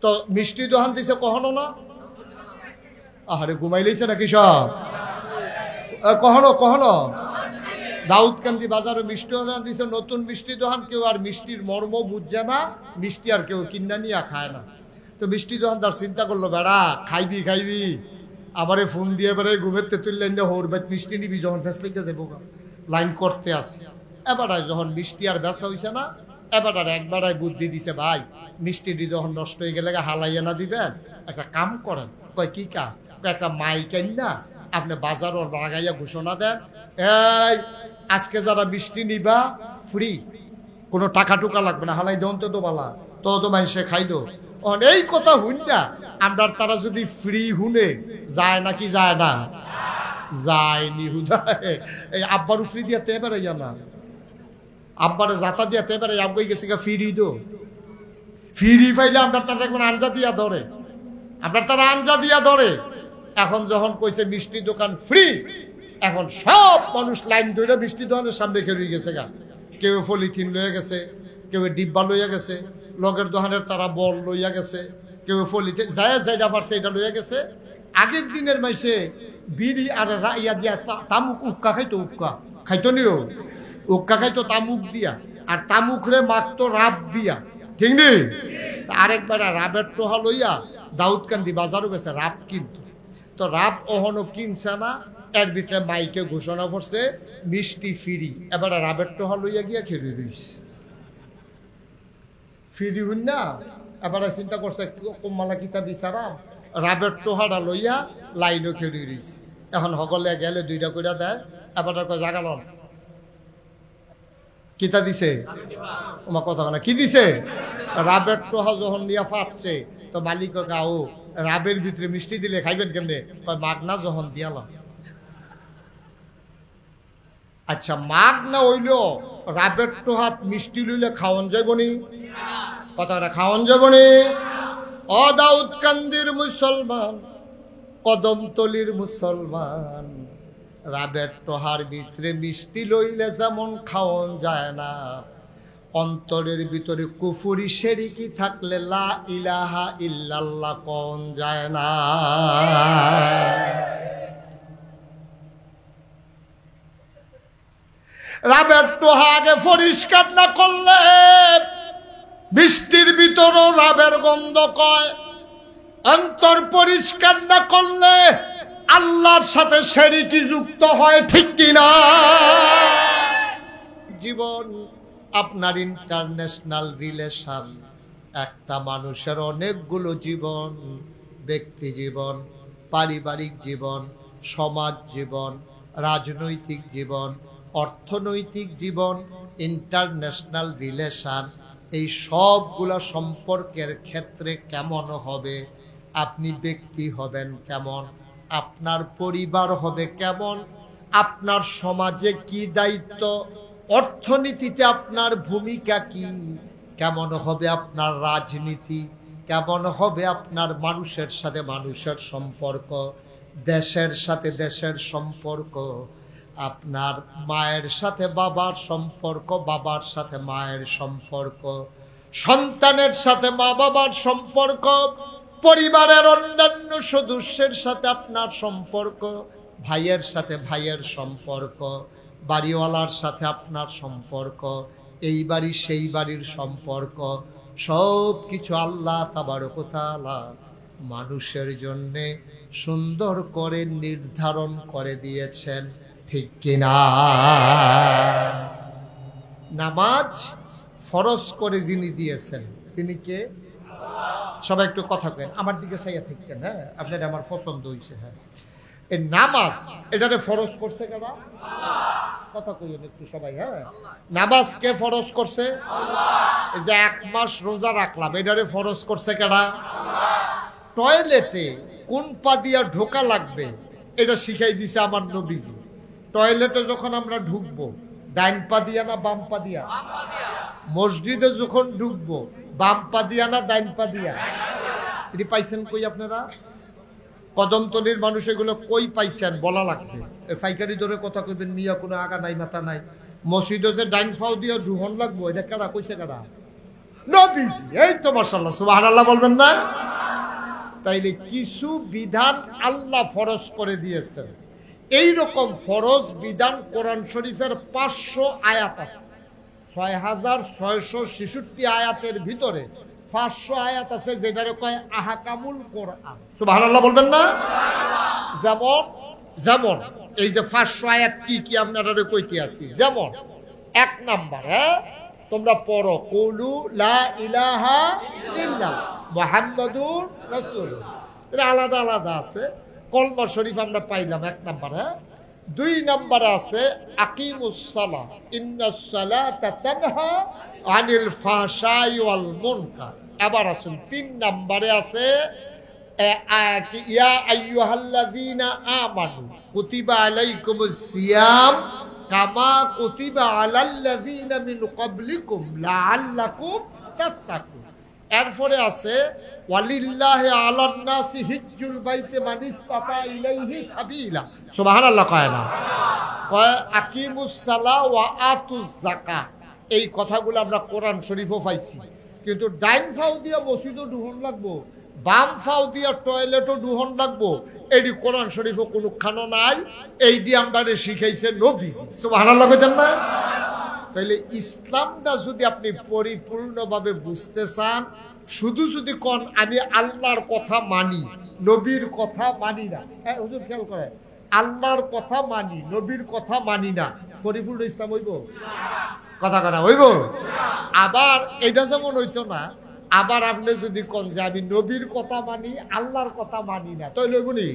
তো মিষ্টি দোকান দিছে কখনো না? আরে ঘুমাইলেছে নাকি সব? কখনো কখনো দাউদকান্দি বাজারে মিষ্টি দোকান দিছে, নতুন মিষ্টি দোকান। কেউ আর মিষ্টির মর্ম বুঝছে না, মিষ্টি আর কেউ কিনা নিয়ে খায় না। তো মিষ্টি দোকানদার চিন্তা করলো, বেড়া খাইবি খাইবি, আমারে ফোন দিয়ে বেড়ে ঘুমেতে তুললেন না, হোর বেত মিষ্টি নিবি, যখন ফেসলিকে যাবো লাইন করতে আসছে। এবারায় যখন মিষ্টি আর বেচা হইছে না, এবার একবারায় বুদ্ধি দিছে, ভাই মিষ্টিটি যখন নষ্ট হয়ে গেলে হালাইয়া না দিবেন, একটা কাম করেন। কয় কি কাম? একটা মাইক আইন না আপনি বাজারও লাগাইয়া ঘোষণা দেন, এই আজকে যারা মিষ্টি নিবা ফ্রি, কোনো টাকা টুকা লাগবে না, হালাই দেন তো বালা, তো মানুষে খাইলো। এই কথা হুন না, আমরা তারা যদি ফ্রি হুনে যায় নাকি যায় না? যায়নি হুদায়। এই আব্বারও ফ্রি দিয়াতে এবারে না, আব্বারে যাতা দিয়াতে এবারে আব্বাই গেছে ফ্রি দো, ফ্রি পাইলে আমরা তারা দেখবেন আঞ্জা দিয়া ধরে, আমরা তারা আঞ্জা দিয়া ধরে। এখন যখন কইছে মিষ্টি দোকান ফ্রি, এখন সব মানুষ লাইন ধরে মিষ্টি দোকানের সামনে খেয়ে গেছে গা। কেউ পলিথিন লইয়া গেছে, কেউ ডিব্বা লইয়া গেছে, লগের দোকানের তারা বল লইয়া গেছে, কেউ পলিথিন যায় যাইটা পারছে এটা লইয়া গেছে। আগের দিনের মাইসে বিড়ি আর ইয়া দিয়া তামুক উক্কা খাইতো, উক্কা খাইতো নিও, উক্কা খাইতো তামুক দিয়া, আর তামুকরে মাখতো রাব দিয়া, ঠিক নেই? আরেকবার রাবের টোহা লইয়া দাউদকান্দি বাজারও গেছে রাব কিনতো। তো রাব ওহনো কিনছে না, এর ভিতরে মাইকে ঘোষণা করছে মিষ্টি ফ্রি। এবার রাবের টোহা লইয়া গিয়া খেলে রইছে ফ্রি হইন না। এবারে চিন্তা করছে কম্মালা কিতা বিচারা, রাবের টোহাটা লইয়া লাইনও খেলে রইছে। এখন সকলে গেলে দুইটা কইরা দেয়, এবার জাগাল কিতা দিছে, তোমার কথা না কি দিছে? রাবের টোহা যখন নিয়ে পাচ্ছে, তো মালিক গাও রাবের ভিতরে মিষ্টি দিলে খাইবেন কেমনে? মাগনা যখন দিয়ালাম। আচ্ছা মাগনা হইল রাবের টোহাত মিষ্টি লইলে খাওয়ান যাবনি? কথাটা খাওয়ান যাবনি? ও দাউদকান্দির মুসলমান, কদমতলির মুসলমান, রাবের টোহার ভিতরে মিষ্টি লইলে যেমন খাওয়ান যায় না, অন্তরের ভিতরে কুফরি শিরকি থাকলে লা ইলাহা ইল্লাল্লাহ কোন যায় না। রাবের টোহা আগে পরিষ্কার না করলে বৃষ্টির ভিতরও রাবের গন্ধ কয়। অন্তর পরিষ্কার না করলে আল্লাহর সাথে শিরকি যুক্ত হয়, ঠিক কিনা? জীবন আপনার ইন্টারন্যাশনাল রিলেশন, একটা মানুষের অনেকগুলো জীবন, ব্যক্তি জীবন, পারিবারিক জীবন, সমাজ জীবন, রাজনৈতিক জীবন, অর্থনৈতিক জীবন, ইন্টারন্যাশনাল রিলেশন, এই সবগুলো সম্পর্কের ক্ষেত্রে কেমন হবে? আপনি ব্যক্তি হবেন কেমন, আপনার পরিবার হবে কেমন, আপনার সমাজে কি দায়িত্ব, অর্থনীতিতে আপনার ভূমিকা কি, কেমন হবে আপনার রাজনীতি, কেমন হবে আপনার মানুষের সাথে মানুষের সম্পর্ক, দেশের সাথে দেশের সম্পর্ক, আপনার মায়ের সাথে বাবার সম্পর্ক, বাবার সাথে মায়ের সম্পর্ক, সন্তানের সাথে মা বাবার সম্পর্ক, পরিবারের অন্যান্য সদস্যের সাথে আপনার সম্পর্ক, ভাইয়ের সাথে ভাইয়ের সম্পর্ক, বাড়িওয়ালার সাথে আপনার সম্পর্ক, এই বাড়ি সেই বাড়ির সম্পর্ক, সব কিছু আল্লাহ তাবারক ওয়া তাআলা মানুষের জন্য সুন্দর করে নির্ধারণ করে দিয়েছেন, ঠিক কিনা? নামাজ ফরজ করে যিনি দিয়েছেন তিনি কে? সবাই একটু কথা কেন, আমার দিকে চাইয়া থাকতেন। হ্যাঁ, আপনার আমার পছন্দ হয়েছে। হ্যাঁ, এই নামাজ এটারে ফরজ করছে কারা? কথা কইেন একটু সবাই। হ্যাঁ, নামাজ কে ফরজ করছে? এই যে 1 মাস রোজা রাখলাম, এটারে ফরজ করছে কারা? টয়লেটে কোন পা দিয়া ঢোকা লাগবে এটা শিখাই দিছে আমার নবীজি। টয়লেটে যখন আমরা ঢুকবো ডাইন পা দিয়া না বাম পা দিয়া? মসজিদে যখন ঢুকবো বাম পা দিয়া না ডাইন পা দিয়া? এটি পাইছেন কই আপনারা? কদমতলির মানুষ এগুলো কই পাইছেন বলা লাগবে। ফাইকারি ধরে কথা কইবেন, মিয়া কোনো আগা নাই মাথা নাই। মসজিদে যে ডাইন পাও দিয়া ঢুহন লাগবো, এটা কারা কইছে? কারা নবীজি। এই তো মাশাআল্লাহ, সুবহানাল্লাহ বলবেন না? তাইলে কিছু বিধান আল্লাহ ফরজ করে দিয়েছেন। এই রকম ফরজ বিধান কোরআন শরীফের 500 আয়াত আছে। 6666 আয়াতের ভিতরে 500 আয়াত আছে যেটারে কয় আহকামুল কোরআন। সুবহানাল্লাহ বলবেন না? যেমন যেমন এই যে 500 আয়াত কি কি আপনারা কইতে আছি। যেমন 1 নাম্বার, তোমরা পড়ো কুলু লা ইলাহা ইল্লাল্লাহ মুহাম্মাদুর রাসূলুল্লাহ। এটা আলাদা আলাদা আছে। কলমা শরীফ আমরা পাইলাম 1 নাম্বার। 2 নাম্বারে আছে আকিমুস সালাহ ইন্নাস সালাতা তানহা আনিল ফাহশাই ওয়াল মুনকার। এবার আসুন 3 নাম্বারে আছে ইয়া আইয়ুহাল্লাযীনা আমানু কুতিবা আলাইকুমুস সিয়াম কামা কুতিবা আলাল্লাযীনা মিন ক্বাবলিকুম লাআল্লাকুম তাত্তাকুন। এরপরে আছে ওয়ালিল্লাহি আলান নাসি হিজ্জুল বাইতি মান ইসতাতা ইলাইহি সাবিলা। সুবহানাল্লাহ কয় না? কয় আকিমুস সালাহ ওয়া আতুজ যাকাত। এই কথাগুলো আমরা কোরআন শরীফও পাইছি। কিন্তু ডাইন ফাও দিয়া মসজিদও ঢুহন লাগবো, বাম ফাও দিয়া টয়লেটও ঢুহন লাগবো, এটি কোরআন শরীফও কোনখানো নাই। এই দিয়ে আমরা শিখাইছে নবীজি। সুবহানাল্লাহ কইতেন না? তাইলে ইসলামটা যদি আপনি পরিপূর্ণভাবে বুঝতে চান, শুধু যদি কোন আমি আল্লাহর কথা মানি নবীর কথা মানি না, হুজুর খেয়াল করে, আল্লাহর কথা মানি নবীর কথা মানি না, পরিপূর্ণ ইসলাম হইব? কথা কথা হইব? আবার এটা যেমন হইতো না, আবার আপনি যদি কোন যে আমি নবীর কথা মানি আল্লাহর কথা মানি না, তাইলে হইব নি?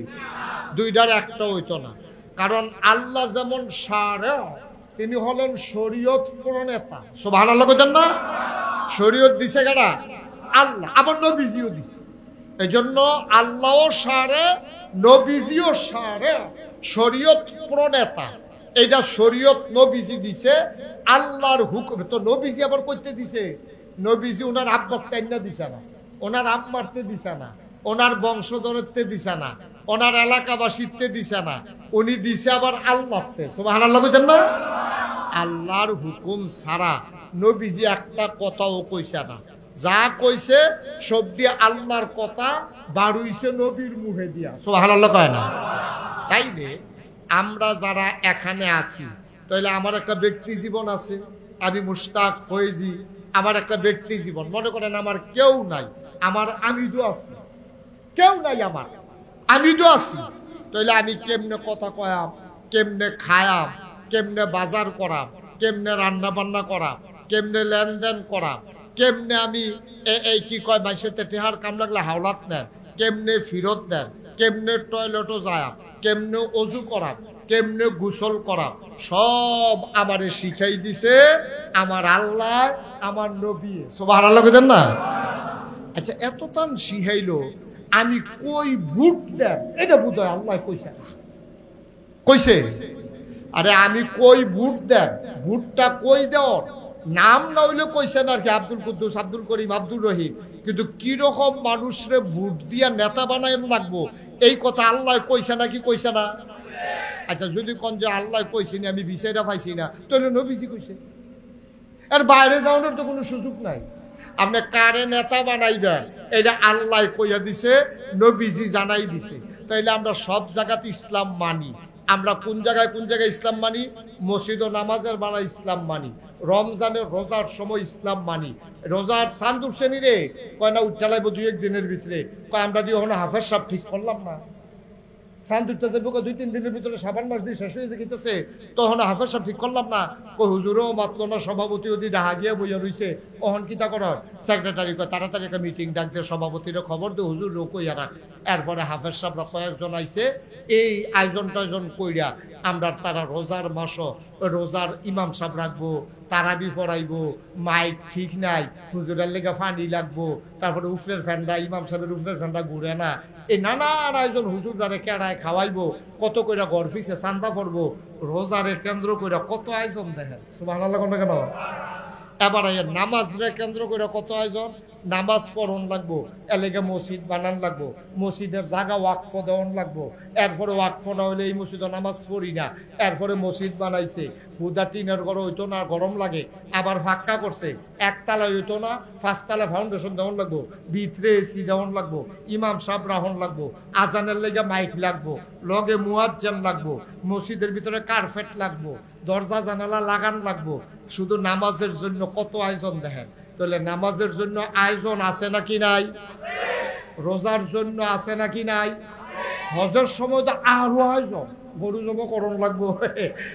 দুইটার একটা হইতো না। কারণ আল্লাহ যেমন শারে, তিনি হলেন শরীয়ত প্রণেতা। সুবহানাল্লাহ কইতেন না? শরীয়ত দিছে কারা? আল্লাহ। আবার নবীজিও দিছে। এজন্য আল্লাহও শারে, নবীজিও শারে, শরীয়ত প্রণেতা। এইটা শরীয়ত নবীজি দিছে, আল্লাহর হুকুম। তো নবীজি আবার কইতে দিছে, নবীজি ওনার আব্বাক টাইনা দিছে না, ওনার আম্মারতে দিছে না, ওনার বংশধরত্বে দিছে না, ওনার এলাকাবাসীতে দিছে না, উনি দিছে আবার আল্লাহতে। সুবহানাল্লাহ কইতেন না? আল্লাহর হুকুম ছাড়া নবীজি একটা কথাও কইছে না। যা কইছে সব দিয়ে আল্লাহর কথা বাড়ুইছে নবীর মুখে দিয়া। সুবহানাল্লাহ কয় না? তাইলে আমরা যারা এখানে আছি, তাইলে আমার একটা ব্যক্তি জীবন আছে, আমি মুশতাক ফয়েজি, আমার একটা ব্যক্তি জীবন। মনে করেন আমার কেউ নাই, আমার আমিদও আছি, কেউ নাই আমার, আমিদও আছি। তাইলে আমি কেমনে কথা কয়াম, কেমনে খায়াম, কেমনে বাজার করাম, কেমনে রান্না বান্না করাম, কেমনে লেনদেন করাম, কেমনে আমি এই কি কয় মানুষের টেহার কাম লাগলে হাওলাত নেন, কেমনে ফিরত দেন, কেমনে টয়লেটও যায়, কেমনে অজু করাম, কেমনে গোসল করাম, সব আমারে শিখাই দিছে আমার আল্লাহ, আমার নবী। সুবহানাল্লাহ কইতেন না? আচ্ছা, এত তান শিখাইলো, আমি কই ভোট দেন এটা বোধহয় আল্লাহ কইছে। কইছে? আরে আমি কই ভোট দেন, ভোটটা কই দেও নাম না হইলে কইছেন আর কি, আব্দুল কুদ্দুস, আব্দুল করিম, আব্দুর রহিম। কিন্তু কিরকম মানুষরে ভোট দিয়া নেতা বানায় লাগবো এই কথা আল্লাহ কইছে নাকি কইছে না? আচ্ছা, যদি কোন যে আল্লাহ কইছি না, আমি বিচাইরা পাইছি না, তাহলে নবীজি কইছে। আর বাইরে যাওয়ানোর তো কোনো সুযোগ নাই। আপনি কারে নেতা বানাইবেন এটা আল্লাহ কইয়া দিছে, নবীজি জানাই দিছে। তাইলে আমরা সব জায়গাতে ইসলাম মানি। আমরা কোন জায়গায় ইসলাম মানি? মসজিদ ও নামাজের বেলা ইসলাম মানি, রমজানের রোজার সময় ইসলাম মানি। রোজার চান্দুর শ্রেণী রে কয় না উঠা লাগবো 2-1 দিনের ভিতরে, কয় আমরা দিয়ে ওখানে হাফেজ সাহেব ঠিক করলাম না, চান্দুরটা দেবো 2-3 দিনের ভিতরে, সাবান মাস দিয়ে শেষ হয়ে যেতেছে, তখন হাফেজ সাহেব ঠিক করলাম না। ও হুজুরও মাতলো না, সভাপতি ওদি ডাহা গিয়ে বইয়া রইছে, ওহন কিতা করার সেক্রেটারি কয় তাড়াতাড়ি একটা মিটিং ডাক দিয়ে সভাপতির খবর দিয়ে হুজুর রো কইয়া রাখ। এরপরে হাফেজ সাহেবরা কয়েকজন আইছে, এই আয়োজন টায়োজন কইরা আমরা তারা রোজার মাসও রোজার ইমাম সাহেব রাখবো, তারাবি পড়াইবো, মাইক ঠিক নাই, হুজুরের লেগে ফানি লাগবো, তারপরে উফরের ফ্যান্ডা, ইমাম সাহেবের উফরের ফ্যান্ডা ঘুরে না, এই নানান আয়োজন, হুজুরারে কেড়ায় খাওয়াইবো, কত কইরা গরফিসে চান্দা পড়বো, রোজারে কেন্দ্র কইরা কত আয়োজন দেখেন। সুবহানাল্লাহ কেন? এবার নামাজ রে কেন্দ্র করে কত আয়োজন, নামাজ পড়ন লাগবো, এলাকা মসজিদ বানান লাগবো, মসজিদের জায়গা ওয়াকফ দেওয়ান লাগবো। এরপরে ওয়াকফ না হইলে এই মসজিদে নামাজ পড়ি না। এরপরে মসজিদ বানাইছে, হুদা টিনের ঘর হইতো না, গরম লাগে, আবার ফাঁকা করছে, একতলা হইতো না, 5 তলা ফাউন্ডেশন দেওয়ান লাগবো, ভিতরে এসি দেওয়ান লাগবো, ইমাম সাহেব রাহন লাগবো, আজানের লেগে মাইক লাগবো, লগে মুয়াজ্জিন লাগবো, মসজিদের ভিতরে কার্পেট লাগবো, দরজা জানালা লাগান লাগবো। শুধু নামাজের জন্য কত আয়োজন দেখেন। তাহলে নামাজের জন্য আয়োজন আছে নাকি নাই? রোজার জন্য আছে নাকি নাই? হজের সময় তো আরো আয়োজন, গরু জব করণ লাগবো,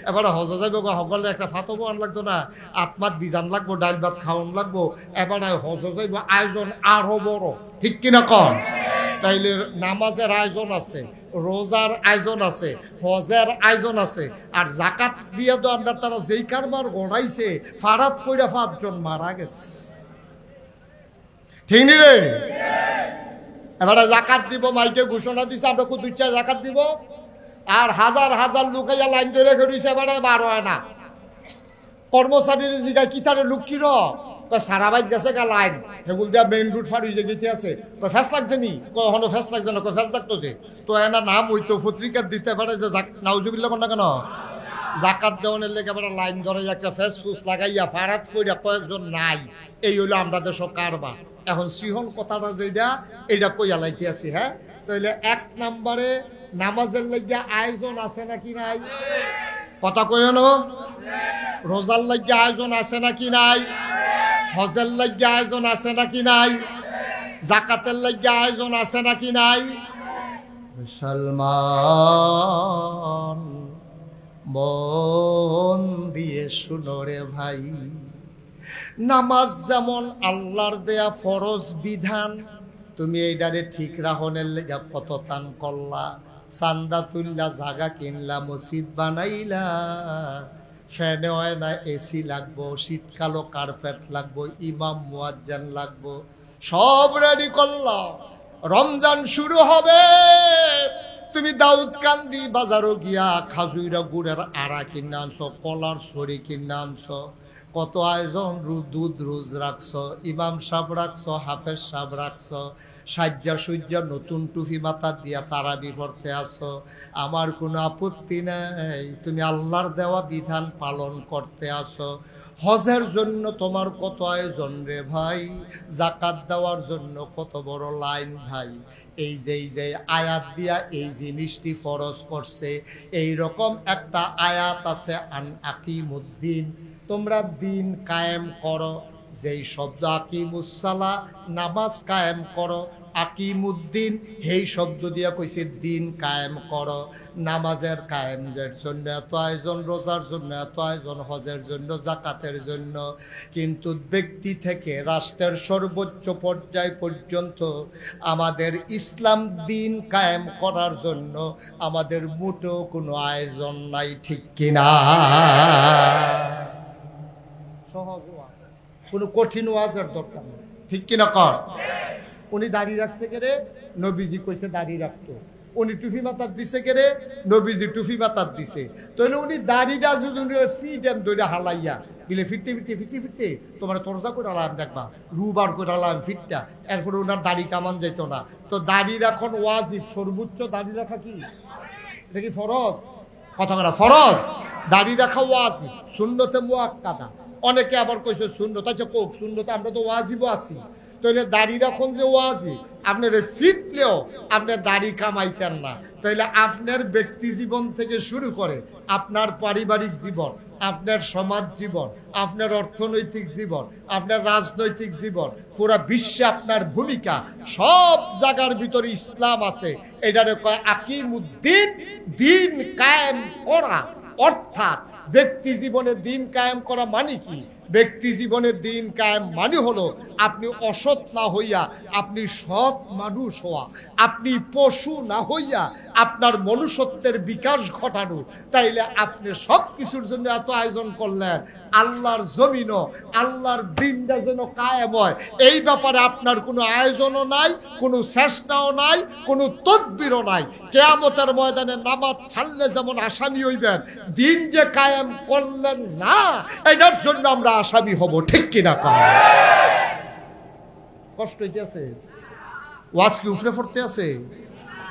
এবারে হজ যাইব সকলে একটা ফাতব আন লাগতো না, আত্মাত বিজান লাগবো, ডাইল ভাত খাওয়ান লাগবো, এবারে হজ যাইব, আয়োজন আরো বড়, ঠিক কিনা কন? তাইলে নামাজের আয়োজন আছে, রোজার আয়োজন আছে, হজের আয়োজন আছে, আর জাকাত দিয়ে তো আমরা তারা যেই কারবার গড়াইছে, ফারাত কইরা 5 জন মারা গেছে, ঠিক নি রে? এবারে জাকাত দিব, মাইকে ঘোষণা দিছে আমরা 2 জাকাত দিব, আর হাজার হাজার লুকাইয়া লাইন ধরে ঘুরিছে, এবারে বার হয় না। কর্মচারীর জিগায় কি তারে লোক কি সারা বাইক গেছে গা লাইন, সেগুলো দিয়া মেইন রুট ফার হয়ে গেতে আছে, ফেস লাগছে নি, কখনো ফেস লাগছে না, ফেস লাগতো যে, তো এনা নাম হইতো পত্রিকা দিতে পারে যে নাউজুবিল্লাহ কোন না কেন জাকাত দেওয়ানের লেগে এবার লাইন ধরে একটা ফেস ফুস লাগাইয়া ফারাত ফইরা কয়েকজন নাই, এই হইলো আমরা দেশ কারবার। এখন সিহন কথাটা যেটা এইটা কইয়া লাইতে আছি। হ্যাঁ, তাহলে 1 নম্বরে নামাজের লাগিয়া আয়োজন আছে নাকি নাই? কথা কইন। রোজার লাগিয়া আয়োজন আছে নাকি নাই? হজের লাগিয়া আয়োজন আছে নাকি নাই? জাকাতের লাগিয়া আয়োজন আছে নাকি নাই? মুসলমান মন দিয়ে শুনো রে ভাই, নামাজ যেমন আল্লাহর দেয়া ফরজ বিধান, তুমি এইটারে ঠিক রাখনের লেগা কত তান করলা, চান্দা তুললা, জাগা কিনলা, মসজিদ বানাইলা, ফ্যানে হয় না এসি লাগবো, শীতকালও কার্পেট লাগবো, ইমাম মুয়াজ্জিন লাগবো, সব রেডি করলা। রমজান শুরু হবে, তুমি দাউদকান্দি বাজারও গিয়া খাজুইরা গুড়ের আড়া কিনে আনছো, কলার ছড়ি কিনে আনছো, কত আয়োজন, দুধ রোজ রাখছো, ইমাম সাহেব রাখছো, হাফেজ সাহেব রাখছো, সাজ্জা সজ্জা নতুন টুপি মাথা দিয়া তারাবি পড়তে আসো। আমার কোনো আপত্তি নাই, তুমি আল্লাহর দেওয়া বিধান পালন করতে আসো। হজের জন্য তোমার কত আয়োজন রে ভাই, জাকাত দেওয়ার জন্য কত বড় লাইন ভাই। এই যে আয়াত দিয়া এই জিনিসটি ফরজ করছে, এই রকম একটা আয়াত আছে, আন আকিমুদ্দিন, তোমরা দিন কায়েম করো। যেই শব্দ আকিমুসসালা, নামাজ কায়েম করো, আকিমুদ্দিন এই শব্দ দিয়া কইছে দিন কায়েম করো। নামাজের কায়েমের জন্য এত আয়োজন, রোজার জন্য এত আয়োজন, হজের জন্য, জাকাতের জন্য, কিন্তু ব্যক্তি থেকে রাষ্ট্রের সর্বোচ্চ পর্যায় পর্যন্ত আমাদের ইসলাম দিন কায়েম করার জন্য আমাদের মোটেও কোনো আয়োজন নাই, ঠিক কিনা? সহজ, কোনো কঠিন ওয়াজের দরকার নেই, ঠিক কিনা কর? উনি দাড়ি রাখছে কেরে, নবীজি কইছে দাড়ি রাখতো। উনি টুফি মাথার দিছে কেরে, নবীজি টুফি মাথার দিছে। তাহলে উনি দাড়িটা যদি ফিট এন্ড দইটা হালাইয়া বিলে ফিরতে ফিরতে ফিরতে ফিরতে তোমার তরজা করে আলাম, দেখবা রুবার করে আলাম ফিটটা, এরপরে ওনার দাড়ি কামান যেত না। তো দাড়ি রাখন ওয়াজিব, সর্বোচ্চ দাড়ি রাখা কি এটা কি ফরজ? কথা বলা ফরজ, দাড়ি রাখা ওয়াজিব, সুন্নতে মুআক্কাদা। অনেকে আবার কইছে সুন্নত, আচ্ছা কোক সুন্নত, আমরা তো ওয়াজিবও আছি। তাহলে দাড়ি রাখুন যে ওয়াজিব, আপনার ফিটলেও আপনার দাড়ি কামাইতেন না। তাইলে আপনার ব্যক্তি জীবন থেকে শুরু করে আপনার পারিবারিক জীবন, আপনার সমাজ জীবন, আপনার অর্থনৈতিক জীবন, আপনার রাজনৈতিক জীবন, পুরা বিশ্বে আপনার ভূমিকা, সব জায়গার ভিতরে ইসলাম আছে। এটারে কয় আকিমুদ্দিন, দিন কায়েম করা। অর্থাৎ ব্যক্তি জীবনে দিন কায়েম করা মানে কি? ব্যক্তি জীবনে দিন কায়েম মানে হলো আপনি অসৎ না হইয়া আপনি সৎ মানুষ হওয়া, আপনি পশু না হইয়া আপনার মনুষ্যত্বের বিকাশ ঘটানো। তাইলে আপনি সব কিছুর জন্য এত আয়োজন করলেন, আল্লাহর জমিনও আল্লাহর দিনটা যেন কায়েম হয়, এই ব্যাপারে আপনার কোনো আয়োজনও নাই, কোনো চেষ্টাও নাই, কোনো তদবিরও নাই। কিয়ামতের ময়দানে নামাজ ছাড়লে যেমন আসামি হইবেন, দিন যে কায়েম করলেন না এটার জন্য আমরা আসামি হব, ঠিক কিনা? কষ্ট হইতে আছে, ওয়াজ কি উফরে পড়তে আছে,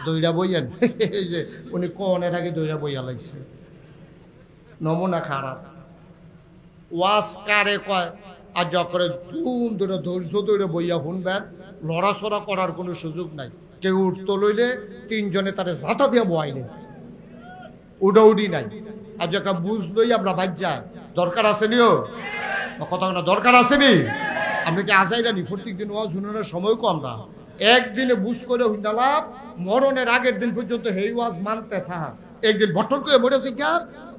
দইরা বইয়েন। এই যে উনি কনের আগে দইরা বইয়া লাইছে, নমুনা খারাপ। ওয়াজ কারে কয় আর যা করে ধুম ধরে ধৈর্য ধরে বইয়া শুনবেন, লড়াচড়া করার কোনো সুযোগ নাই। কেউ উঠতো লইলে তিনজনে তারে জাতা দিয়ে বয়াইলেন, উডাউডি নাই। আর যে একটা বুঝ লই আমরা বাদ যাই, দরকার আসেনিও কথা না, দরকার আসেনি। আপনি কি আজাইরা নি প্রত্যেক দিন ওয়াজ শুনানোর সময় কম না, একদিনে বুঝ করে হুন্ডালাম, মরণের আগের দিন পর্যন্ত হেই ওয়াজ মানতে থাক। একদিন বটল করে মরেছে কে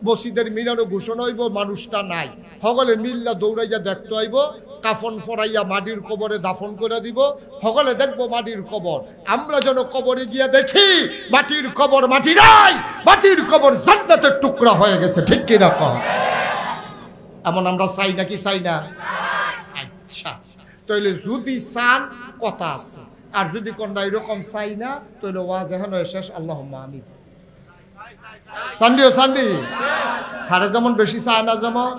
মসজিদের মিনারও ঘোষণা হইব মানুষটা নাই, সকলে মিল্লা দৌড়াইয়া দেখতে হইব, কাফন ফরাইয়া মাটির কবরে দাফন করে দিব, সকলে দেখবো মাটির কবর। আমরা যেন কবরে গিয়ে দেখি মাটির কবর মাটি নাই, মাটির কবর জান্নাতের টুকরা হয়ে গেছে, ঠিক কিনা কহ? এমন আমরা চাই নাকি চাই না? আচ্ছা, তাইলে যদি চান কথা আছে, আর যদি কোনটা এরকম চাই না তাহলে ওয়াজ এখন শেষ। আল্লাহুম্মা আমিন। সান্ডিও সান্ডি সারে যেমন বেশি চায় না যেমন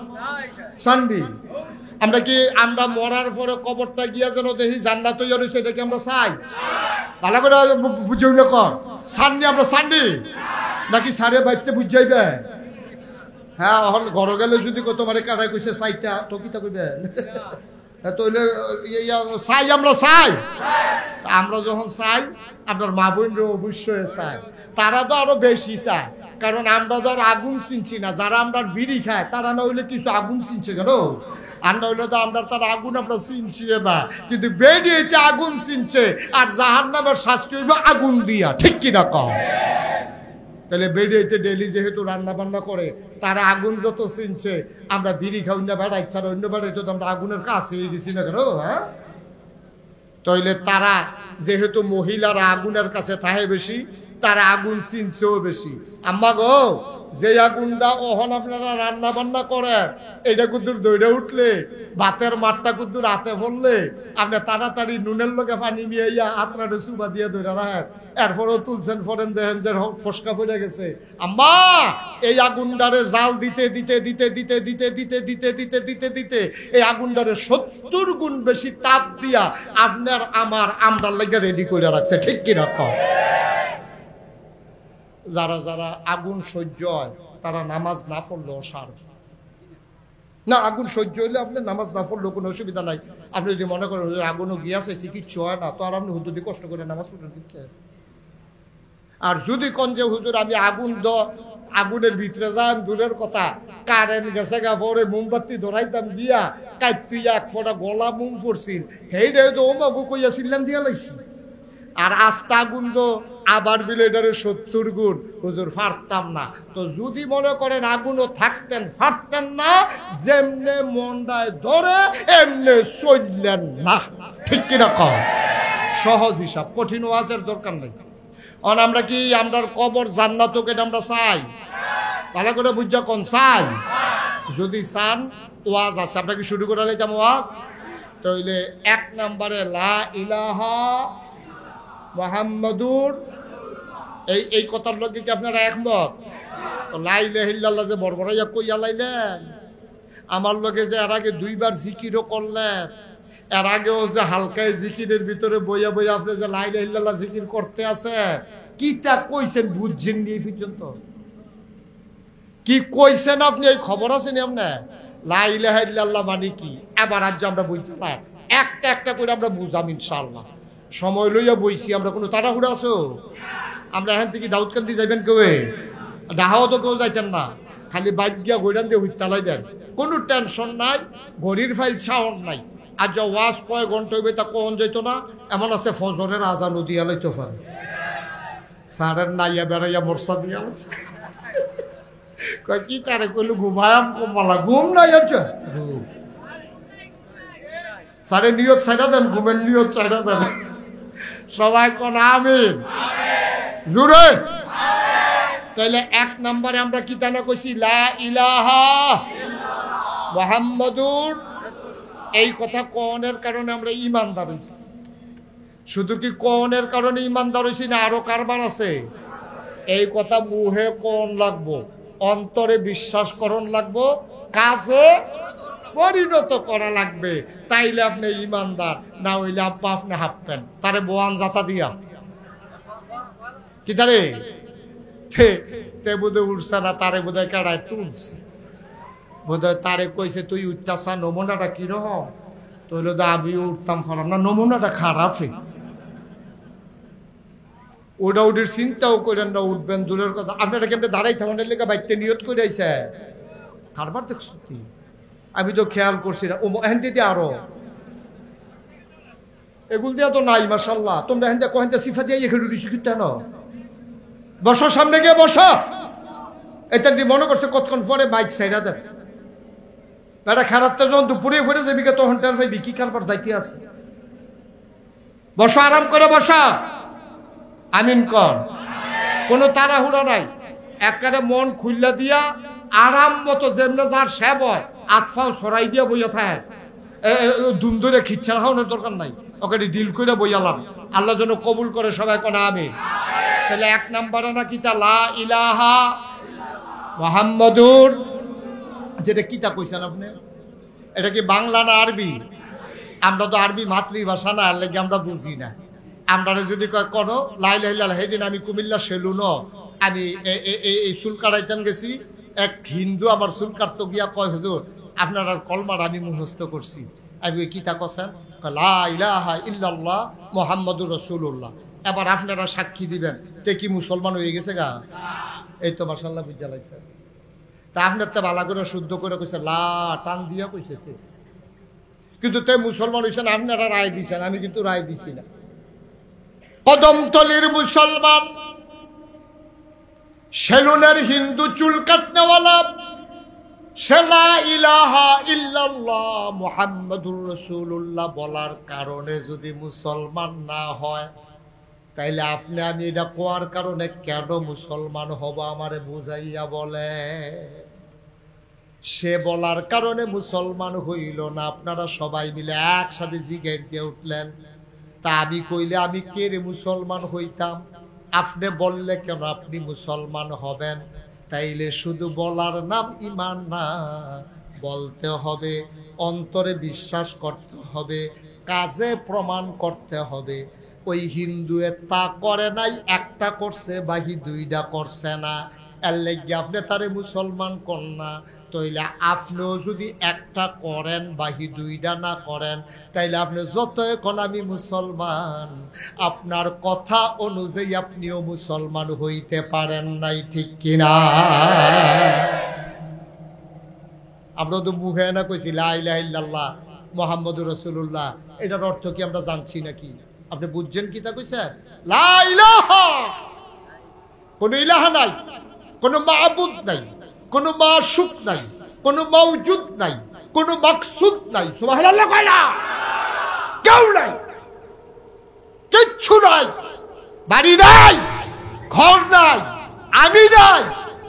সান্ডি। আমরা কি আমরা মরার পরে কবরটা গিয়া যেন দেখি জান্নাত তৈরি হয়েছে, এটা কি আমরা চাই? ভালো করে বুঝে উল্লেখ কর, সান্ডি আমরা সান্ডি নাকি সারে বাইতে বুঝাইবে? হ্যাঁ, এখন ঘর গেলে যদি তোমার কাটাই কইছে চাইটা তো কি তা কইবে? তাহলে চাই আমরা চাই। আমরা যখন চাই আপনার মা বোনরা অবশ্যই চায়, তারা তো আরো বেশি চায়, কারণ আমরা তো আর আগুন চিনছি না। যারা আমরা বিড়ি খায় তারা না হইলে কিছু আগুন চিনছে কেন? আমরা হইলে তো আমরা তার আগুন আমরা চিনছি না, কিন্তু বেডি এটা আগুন চিনছে, আর জাহান্নামের শাস্তি হইব আগুন দিয়া, ঠিক কিনা কম? তাহলে বেডিতে ডেলি যেহেতু রান্না বান্না করে তারা আগুন যত চিনছে, আমরা বিড়ি খাই না বেড়াই ছাড়া অন্য বেড়াই তো আমরা আগুনের কাছে গেছি না কেন? হ্যাঁ, তাইলে তারা যেহেতু মহিলারা আগুনের কাছে থাকে বেশি, তারা আগুন চিনছেও বেশি। আম্মা গো, যে আগুনটা ওহন আপনারা রান্না বান্না করেন, এটা কুদ্দুর দৌড়ে উঠলে ভাতের মাঠটা কুদ্দুর হাতে পড়লে আপনি তাড়াতাড়ি নুনের লগে পানি নিয়ে আতরাটা চুবা দিয়ে ধরে রাখেন, এরপরেও তুলছেন ফরেন দেখেন যে ফসকা পড়ে গেছে। আম্মা, এই আগুনটারে জাল দিতে দিতে দিতে দিতে দিতে দিতে দিতে দিতে দিতে দিতে এই আগুনটারে 70 গুণ বেশি তাপ দিয়া আপনার আমার আমরার লাগে রেডি করে রাখছে, ঠিক কিনা কম? যারা যারা আগুন সহ্য হয় তারা নামাজ না পড়লেও সার না। আগুন সহ্য হইলে আপনি নামাজ না পড়লেও কোনো অসুবিধা নাই। আপনি যদি মনে করেন আগুনও গিয়াছে কিচ্ছু হয় না, তো আর আপনি হুজুর কষ্ট করে নামাজ পড়েন দিচ্ছে। আর যদি কোন যে হুজুর আমি আগুনের ভিতরে যান দূরের কথা, কারেন্ট গেছে গা পরে মোমবাতি ধরাইতাম দিয়া কাইতুই এক ফোঁটা গলা মোম পড়ছিল, সেইটা তো ওমাগু কইয়া ছিলেন দিয়া লাইছি। আর আস্তা আগুন তো আবার বিলেডারে 70 গুণ, হুজুর ফারতাম না। তো যদি মনে করেন আগুনও থাকতেন ফারতেন না, যেমনে মন্ডায় ধরে এমনে চললেন না, ঠিক কিনা কম? সহজ হিসাব, কঠিন ওয়াজের দরকার নেই। অন আমরা কি আমরা কবর জান্নাতকে আমরা চাই? ভালো করে বুঝা কোন চাই? যদি চান ওয়াজ আছে, আপনাকে শুরু করে লাইতাম ওয়াজ। তাইলে 1 নম্বরে লা ইলাহা মুহাম্মাদুর, এই কথার লগে কি আপনারা একমত? লা ইলাহা ইল্লাল্লাহ যে বড়বড়াইয়া কইয়া লাইলেন, আমার লগে যে এর আগে 2 বার জিকিরও করলেন, এর আগেও যে হালকায় জিকিরের ভিতরে বইয়া বইয়া আপনি যে লা ইলাহা ইল্লাল্লাহ জিকির করতে আছে, কি তা কইছেন বুঝছেন নি? এই পর্যন্ত কি কইছেন আপনি? এই খবর আছে নি আপনার? লা ইলাহা ইল্লাল্লাহ মানে কি? এবার আজ আমরা বুঝলাম, একটা একটা করে আমরা বুঝাম ইনশাআল্লাহ। সময় লইয়া বইছি, আমরা কোনো তাড়াহুড়া আছো? আমরা এখান থেকে দাউদকান্দি যাইবেন কেউ, ডাহাও তো কেউ যাইতেন না, খালি বাইক গিয়া গৈরান দিয়ে হুইতে লাইবেন, কোনো টেনশন নাই, ঘড়ির ফাইল সাহস নাই। আর যা ওয়াজ কয় ঘন্টা হইবে তা কখন যাইতো না, এমন আছে ফজরের আজানও দিয়া লাইতে পারে, সারের নাইয়া বেড়াইয়া মরসা দিয়া কয় কি তারে কইলো ঘুমায়াম কমালা, ঘুম নাই আছে সারে নিয়ত ছাইড়া দেন, ঘুমের নিয়ত ছাইড়া দেন। সবাই কোন আমিন জুড়ে। তাইলে 1 নম্বরে আমরা কি তানা কইছি? লা ইলাহা মুহাম্মাদুর। এই কথা কোনের কারণে আমরা ইমানদার হইছি। শুধু কি কোনের কারণে ইমানদার হইছি না, আরো কারবার আছে? এই কথা মুহে কোন লাগবো, অন্তরে বিশ্বাস করণ লাগবো, কাজে পরিণত করা লাগবে, তাইলে আপনি ইমানদার, না হইলে আব্বা আপনি হাঁপবেন তারে বোয়ান জাতা দিয়া কি তারে তে বোধ উঠছে না, তারে বোধ হয় কাড়ায় তুলছে, বোধ হয় তারে কইছে তুই উঠতাছা, নমুনাটা কিরকম, তৈল তো আমিও উঠতাম খারাপ না, নমুনাটা খারাপই। ওটা উঠির চিন্তাও করেন না, উঠবেন দূরের কথা। আপনারা কেমন দাঁড়াই থাকেন লেখা বাইতে নিয়ত করে আইছে কারবার দেখছি, আমি তো খেয়াল করছি না। ও হেন দিতে আরো এগুল দিয়া তো নাই মাশাল্লাহ। তোমরা হেন কহেন সিফা দিয়ে এখানে রুচি করতে না, বসো সামনে গিয়ে বসো। এটা মনে করছে কতক্ষণ পরে বাইক সাইডা যাবে, এটা খারাপটা যখন দুপুরে ফিরে যাবি তখন টের পাইবি কি কারবার যাইতে আছে। বসো, আরাম করে বসা, আমিন কর, কোনো তাড়াহুড়া নাই, একেবারে মন খুললা দিয়া আরাম মতো যেমনে যার সেব হয় আতফাও সরাই দিয়া বইয়া থাকে, দুম ধরে খিচ্ছা খাওয়ানোর দরকার নাই, ওকে ডিল করে বইয়ালাম। আল্লাহ যেন কবুল করে সবাই কোনা আমিন। তাহলে এক নাম্বারে না কিতা লা ইলাহা মুহাম্মাদুর, যেটা কিতা কইছেন আপনি, এটা কি বাংলা না আরবি? আমরা তো আরবি মাতৃভাষা না, আর লেগে আমরা বুঝি না। আমরা যদি কয় করো লাই লাইলা, সেদিন আমি কুমিল্লা সেলুন আমি এই চুল কাটাইতাম গেছি, এক হিন্দু আমার চুল কাটতো গিয়া কয় হুজুর আপনার আর কলমার আমি মুখস্থ করছি। আমি কিতা কছেন, লা ইলাহা ইল্লাল্লাহ মুহাম্মাদুর রাসূলুল্লাহ। এবার আপনারা সাক্ষী দিবেন তে কি মুসলমান হয়ে গেছে গা? এই তো মাশাআল্লাহ বুঝা লাগছে। তা আপনার তো ভালো করে শুদ্ধ করে কইছে, লা টান দিয়া কইছে, কিন্তু তে মুসলমান হয়েছেন, আপনারা রায় দিছেন, আমি কিন্তু রায় দিছি না। কদমতলির মুসলমান, সেলুনের হিন্দু চুল কাটনেওয়ালা, সে লা ইলাহা ইল্লাল্লাহ মুহাম্মাদুর রাসূলুল্লাহ বলার কারণে যদি মুসলমান না হয়, তাইলে আপনি আমি এটা কোয়ার কারণে কেন মুসলমান হব আমারে বুঝাইয়া বলে। সে বলার কারণে মুসলমান হইল না, আপনারা সবাই মিলে একসাথে জিগার দিয়ে উঠলেন। তা আমি কইলে আমি কে রে মুসলমান হইতাম, আপনি বললে কেন আপনি মুসলমান হবেন? তাইলে শুধু বলার নাম ইমান না, বলতে হবে, অন্তরে বিশ্বাস করতে হবে, কাজে প্রমাণ করতে হবে। ওই হিন্দু তা করে নাই, একটা করছে বাহি দুইটা করছে না, এর লেগে আপনি তারে মুসলমান কর না। তাইলে আপনিও যদি একটা করেন বাহি দুইটা না করেন, তাইলে আপনি যত এখন আমি মুসলমান, আপনার কথা অনুযায়ী আপনিও মুসলমান হইতে পারেন নাই, ঠিক কিনা? আমরা তো মুখে না কইছি লা ইলাহা ইল্লাল্লাহ মুহাম্মাদুর রাসূলুল্লাহ, এটার অর্থ কি আমরা জানছি নাকি? আপনি বুঝছেন কি তা কইছে? লা ইলাহা, কোন ইলাহা নাই, কোন মাবুদ নাই, কোন মাশুক নাই, কোন মওজুদ নাই, কোন মাকসুদ নাই। সুবহানাল্লাহ কয় না? কেউ নাই, কিচ্ছু নাই, বাড়ি নাই, ঘর নাই, আমি নাই,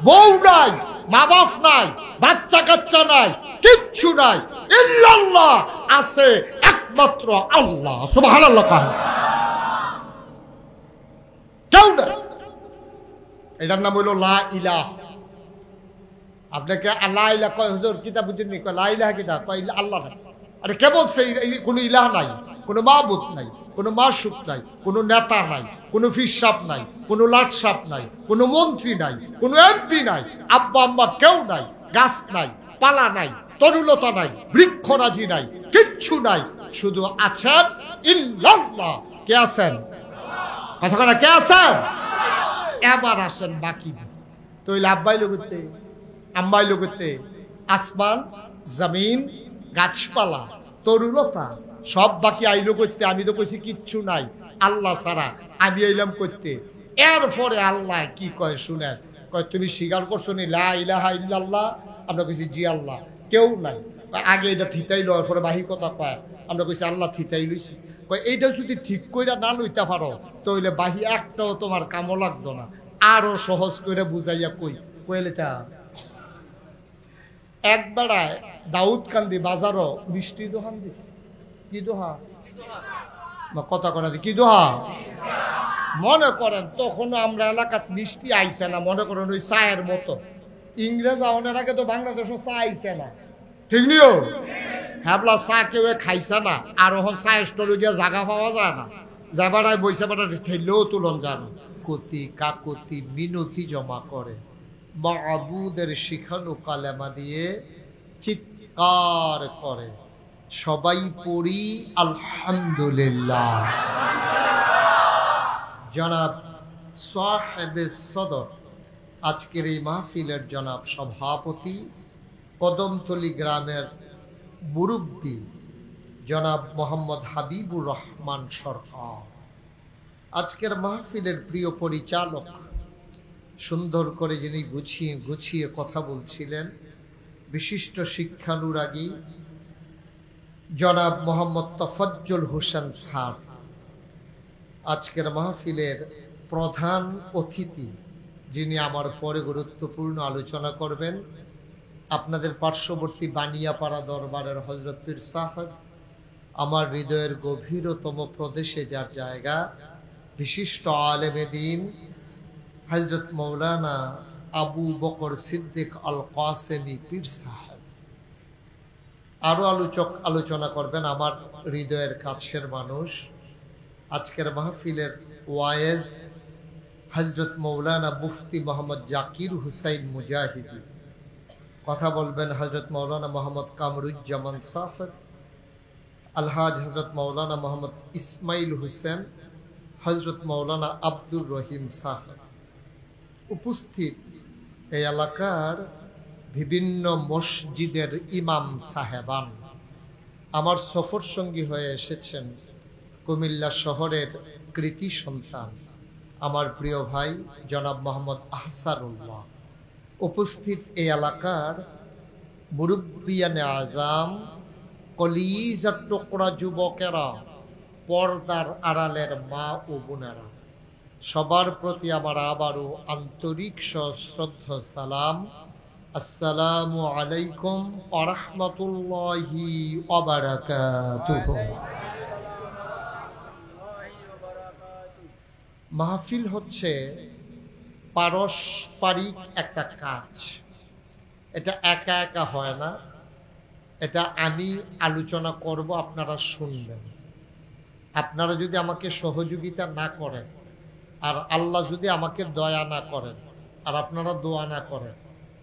বউ নাই, মা বাপ নাই, বাচ্চা কাচ্চা নাই, কিচ্ছু নাই, ইল্লাল্লাহ আছে একমাত্র আল্লাহ। সুবহানাল্লাহ কয় কেউ নাই। এটার নাম হইল লা ইলাহা। আপনাকে আল্লাহ ইলাহা কয় হুজুর কিতাব বুঝেননি, কয় লা ইলাহা কিতাব, কয় আল্লাহ নাই। আরে কে বলছে কোনো ইলাহ নাই, কোনো মাবুদ নাই, কোনো মাশুক নাই, কোনো নেতা নাই, কোনো ফিরসাপ নাই, কোনো লাটসাপ নাই, কোনো মন্ত্রী নাই, কোনো এমপি নাই, আব্বা আম্মা কেউ নাই, গাছ নাই, পালা নাই, তরুলতা নাই, বৃক্ষরাজি নাই, কিচ্ছু নাই, শুধু আছেন ইল্লাল্লাহ। কে আছেন? কথা কথা কে আছেন? এবার আসেন বাকি। তৈলে আব্বাই লোকতে, আম্বাই লোকতে, আসমান জমিন গাছপালা তরুলতা সব বাকি আইলো করতে। আমি তো কইছি কিচ্ছু নাই আল্লাহ ছাড়া, আমি আইলাম করতে। এরপরে আল্লাহ কি কয় শুনেন, কয় তুমি স্বীকার করছো নি লা ইলাহা ইল্লাল্লাহ? আমরা কইছি জি আল্লাহ কেউ নাই। আগে এটা থিতাই লয়, পরে বাহি কথা কয়, আমরা কইছি আল্লাহ থিতাই লইছি। কয় এইটা যদি ঠিক কইরা না লইতে পারো তাহলে বাহি একটাও তোমার কামও লাগতো না, আরো সহজ করে বুঝাইয়া কইলে তা একবারায় দাউদকান্দি বাজারও মিষ্টি দোকান দিছে। কি দোহা? কথা করা কি দোহা? মনে করেন তখন আমরা এলাকাত মিষ্টি আইছে না, মনে করেন ওই চায়ের মতো। ইংরেজ আওয়ানোর আগে তো বাংলাদেশও চা আইছে না, ঠিক নিও হ্যাবলা চা কেউ খাইছে না আর ওখান চা স্টলে গিয়ে জায়গা পাওয়া যায় না যাবারায় বৈশা বেড়া ঠেললেও তুলন যান কতি কাকতি মিনতি জমা করে মাবুদের শিখানো কালেমা দিয়ে চিৎকার করে সবাই পড়ি আলহামদুলিল্লাহ। জনাব সাহেবে সদর আজকের এই মাহফিলের জনাব সভাপতি কদমতলী গ্রামের মুরব্বী জনাব মোহাম্মদ হাবিবুর রহমান সরকার, আজকের মাহফিলের প্রিয় পরিচালক, সুন্দর করে যিনি গুছিয়ে গুছিয়ে কথা বলছিলেন, বিশিষ্ট শিক্ষানুরাগী জনাব মোহাম্মদ তফাজ্জল হোসেন স্যার, আজকের মাহফিলের প্রধান অতিথি যিনি আমার পরে গুরুত্বপূর্ণ আলোচনা করবেন, আপনাদের পার্শ্ববর্তী বানিয়াপাড়া দরবারের হযরত পীর সাহেব, আমার হৃদয়ের গভীরতম প্রদেশে যার জায়গা, বিশিষ্ট আলেমে দ্বীন হযরত মৌলানা আবু বকর সিদ্দিক আল কাসেমি পীর সাহেব। আরও আলোচনা করবেন আমার হৃদয়ের কাছের মানুষ, আজকের মাহফিলের ওয়ায়েজ হযরত মৌলানা মুফতি মোহাম্মদ জাকির হুসাইন মুজাহিদি। কথা বলবেন হযরত মৌলানা মোহাম্মদ কামরুজ্জামান সাহেব, আলহাজ হযরত মৌলানা মোহাম্মদ ইসমাইল হুসেন, হযরত মৌলানা আব্দুর রহিম সাহেব। উপস্থিত এই এলাকার বিভিন্ন মসজিদের ইমাম সাহেবান, আমার সফর সঙ্গী হয়ে এসেছেন কুমিল্লা শহরের কৃতি সন্তান আমার প্রিয় ভাই জনাব মোহাম্মদ আহসানুল্লাহ। উপস্থিত এই এলাকার মুরব্বিয়ানে আজাম, কলিজার টুকরা যুবকেরা, পর্দার আড়ালের মা ও বোনেরা, সবার প্রতি আমার আবারও আন্তরিক সশ্রদ্ধ সালাম। আসসালামু আলাইকুম ওয়া রাহমাতুল্লাহি ওয়া বারাকাতুহু। মাহফিল হচ্ছে পারস্পরিক একটা কাজ, এটা একা একা হয় না, এটা আমি আলোচনা করব, আপনারা শুনবেন। আপনারা যদি আমাকে সহযোগিতা না করেন আর আল্লাহ যদি আমাকে দয়া না করেন আর আপনারা দোয়া না করেন,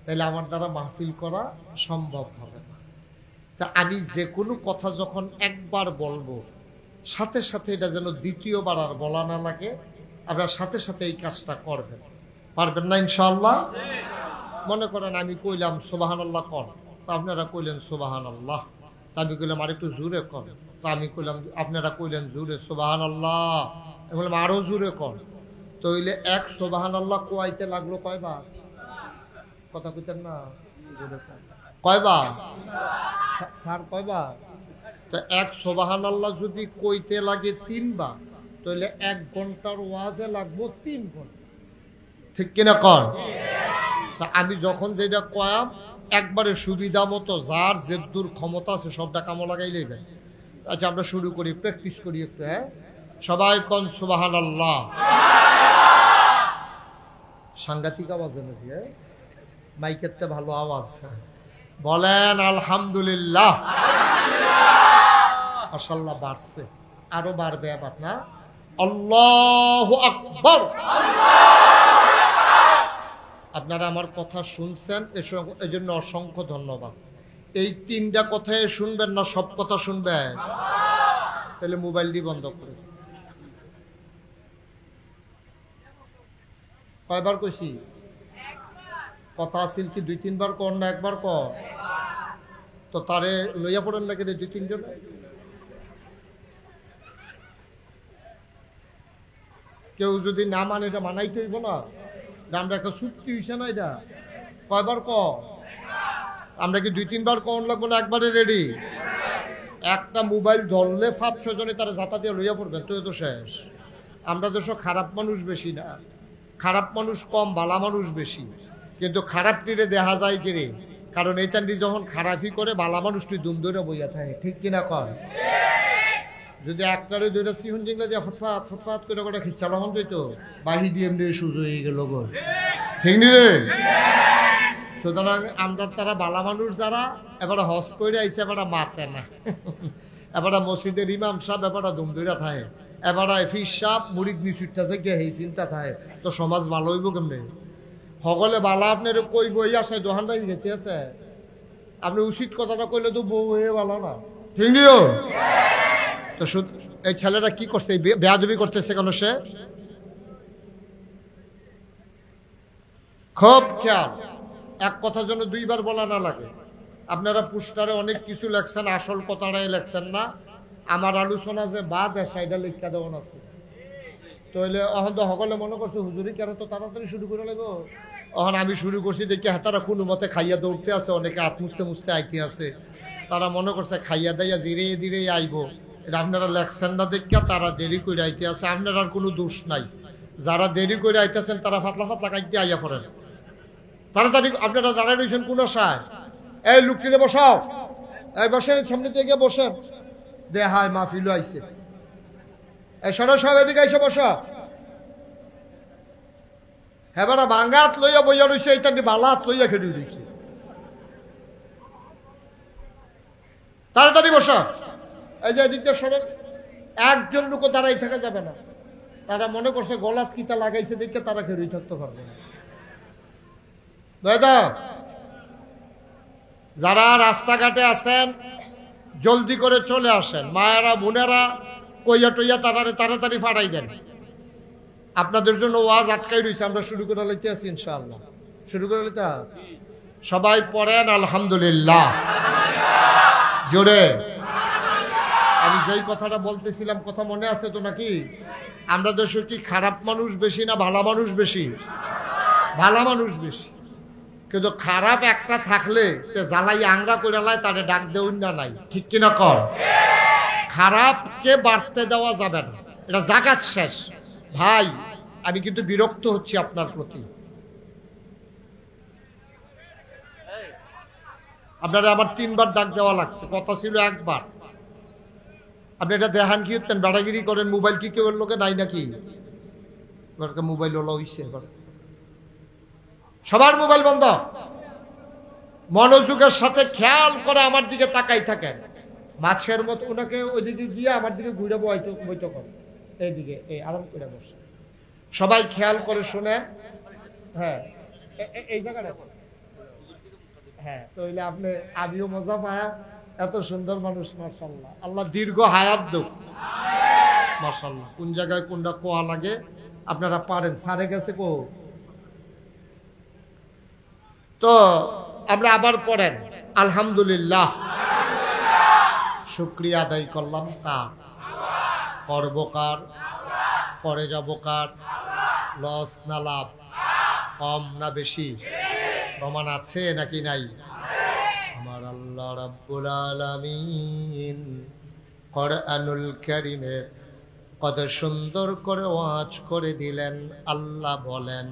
তাহলে আমার দ্বারা মাহফিল করা সম্ভব হবে না। তা আমি যে কোনো কথা যখন একবার বলবো, সাথে সাথে এটা যেন দ্বিতীয়বার আর বলা না লাগে, আপনার সাথে সাথে এই কাজটা করবেন। পারবেন না ইনশাআল্লাহ? মনে করেন আমি কইলাম সুবহানাল্লাহ কর, তা আপনারা কইলেন সুবহানাল্লাহ, তা আমি কইলাম আর একটু জোরে কর, তা আমি কইলাম, আপনারা কইলেন জোরে সুবহানাল্লাহ, আমি বললাম আরো জোরে কর। তো হইলে এক সুবহানাল্লাহ কোয়াইতে লাগলো কয়বার? কথা কইতেন না? কয়বার স্যার, কয়বার? তো এক সুবহানাল্লাহ যদি কইতে লাগে 3 বার, তাহলে 1 ঘন্টার ওয়াজে লাগবো 3 ঘন্টা, ঠিক কিনা কর? তা আমি যখন যেটা কয়াম একবারে সুবিধা মতো যার যেদূর ক্ষমতা আছে সবটা কামো লাগাই লইবেন। আচ্ছা আমরা শুরু করি, প্র্যাকটিস করি একটু। হ্যাঁ, সবাই কোন সুবহানাল্লাহ। সাংঘাতিক আওয়াজ নাকি? মাইকেরতে ভালো আওয়াজ, বলেন আলহামদুলিল্লাহ। মাশাআল্লাহ, বাড়ছে, আরো বাড়বে আবার না? আল্লাহু আকবার। আপনারা আমার কথা শুনছেন, এজন্য অসংখ্য ধন্যবাদ। এই 3টা কথায় শুনবেন না সব কথা শুনবেন? তাহলে মোবাইলটি বন্ধ করে। কয়বার কইছি? কথা আসিল কি 2-3 বার কর না একবার কর? তো তারে লইয়া পড়েন নাকি 2-3 জন? কেউ যদি না মানে এটা মানাইতে হইব না, আমরা একটা চুক্তি হইছে না? এটা কয়বার কর? আমরা কি 2-3 বার কর লাগবো না একবারে রেডি? একটা মোবাইল ধরলে 5-6 জনে তারা যাতা দিয়ে লইয়া পড়বেন, তো তো শেষ। আমরা দেশ খারাপ মানুষ বেশি না, খারাপ মানুষ কম, ভালো মানুষ বেশি, কিন্তু খারাপ টিরে দেখা যায় কিরে, কারণ এইটান্ডি যখন খারাপই করে ভালো মানুষটি দুম ধরে বইয়া থাকে, ঠিক কিনা কর? যদি একটারে 2টা সিহুন জিংলা দিয়ে ফটফাট ফটফাট করে করে খিচ্ছা লহন যেত, বাহি দিয়ে এমনি সুযোগ হয়ে গেল গো, ঠিক নি রে? সুতরাং আমরা তারা বালা মানুষ যারা এবারে হজ করে আইসে এবারে মাতে না, এবারে মসজিদের ইমাম সাহেব এবারে দুমদুরা থাকে, এবারে ফির সাহেব মুড়িদ নিচুরটা থেকে এই চিন্তা থাকে, তো সমাজ ভালো হইব কেমনে? সকলে বালা আপনার কই বই আসে দোকানটা গেতে আছে, আপনি উচিত কথাটা কইলে তো বউ হয়ে ভালো না, ঠিক নিও? তো এই ছেলেটা কি করছে? বেয়াদবি করতেছে কেন? সে খুব খেয়াল, এক কথার জন্য দুইবার বলা না লাগে। আপনারা পোস্টারে অনেক কিছু লেখছেন, আসল কথাটাই লেখছেন না। আমার আলোচনা যে বাদ এটা লিখা দেওয়ান আছে, তাহলে অহন তো সকলে মনে করছে হুজুরি কেন তো তাড়াতাড়ি শুরু করে লাগবো। অহন আমি শুরু করছি দেখি হাতারা কোনো মতে খাইয়া দৌড়তে আছে, অনেকে হাত মুছতে মুছতে আইতে আছে, তারা মনে করছে খাইয়া দাইয়া ধীরে ধীরে আইব। এটা আপনারা লেখছেন না দেখিয়া তারা দেরি করে আইতে আছে। আপনার আর কোনো দোষ নাই, যারা দেরি করে আইতেছেন তারা ফাতলা ফাতলা কাইতে আইয়া পড়েন তাড়াতাড়ি। আপনারা দাঁড়ায় রয়েছেন কোন আশায়? এই লোকটিরে বসাও, এই বসেন, সামনে থেকে বসেন। দে হায় মাহফিল আইছে, এই সরো সব এদিকে আইসে বসা। হ্যাঁ বেড়া বাঙ্গাত লইয়া বইয়া রয়েছে, এইটা বালাত লইয়া খেতে দিচ্ছে। তাড়াতাড়ি বসা। এই যে এদিকটা সরেন, একজন লোক দাঁড়াই থাকা যাবে না। তারা মনে করছে গলাত কিতা লাগাইছে দেখে তারা খেরুই থাকতে পারবে না। যারা রাস্তাঘাটে আছেন জলদি করে চলে আসেন, মায়েরা বোনেরা কইয়া টইয়া তাড়াতাড়ি ফাটাই দেন। আপনাদের জন্য ওয়াজ আটকাই রয়েছে, আমরা শুরু করে লইতে আছি ইনশাআল্লাহ। শুরু করে লইতে সবাই পড়েন আলহামদুলিল্লাহ জোরে। আমি যেই কথাটা বলতেছিলাম কথা মনে আছে তো নাকি? আমরা দেশে কি খারাপ মানুষ বেশি না ভালো মানুষ বেশি? ভালো মানুষ বেশি, কিন্তু খারাপ একটা থাকলে জ্বালাই আংরা করে লাই তারে ডাক দেউন না নাই, ঠিক কিনা কর? খারাপকে বাড়তে দেওয়া যাবে না, এটা জাকাত শেষ। ভাই আমি কিন্তু বিরক্ত হচ্ছি আপনার প্রতি। আপনারা আবার 3 বার ডাক দেওয়া লাগছে, কথা ছিল একবার। আপনি এটা দেখান কি হতেন? বেড়াগিরি করেন। মোবাইল কি কেউ লোকে নাই নাকি? মোবাইল ওলা হইছে, সবার মোবাইল বন্ধ। মনোযোগের সাথে খেয়াল করে আমার দিকে তাকাই থাকেন। মাছের মতো ওনাকে ওইদিকে গিয়ে আমার দিকে ঘুরে বইতে কর, এইদিকে এই আরাম করে বসে। সবাই খেয়াল করে শুনে। হ্যাঁ এই জায়গাটা, হ্যাঁ তাহলে আপনি আমিও মজা পায়া। এত সুন্দর মানুষ, মাশাআল্লাহ। আল্লাহ দীর্ঘ হায়াত দেব, মাশাআল্লাহ। কোন জায়গায় কোনটা কোয়া লাগে আপনারা পারেন। সারে গেছে কো? তো আমরা আবার পড়েন আলহামদুলিল্লাহ। শুকরিয়া আদায় করলাম কার? করব কার? করে যাব কার? লস না লাভ? কম না বেশি? প্রমাণ আছে নাকি নাই? আমার আল্লাহ রাব্বুল আলামিন কোরআনুল কারীমে কত সুন্দর করে ওয়াজ করে দিলেন। আল্লাহ বলেন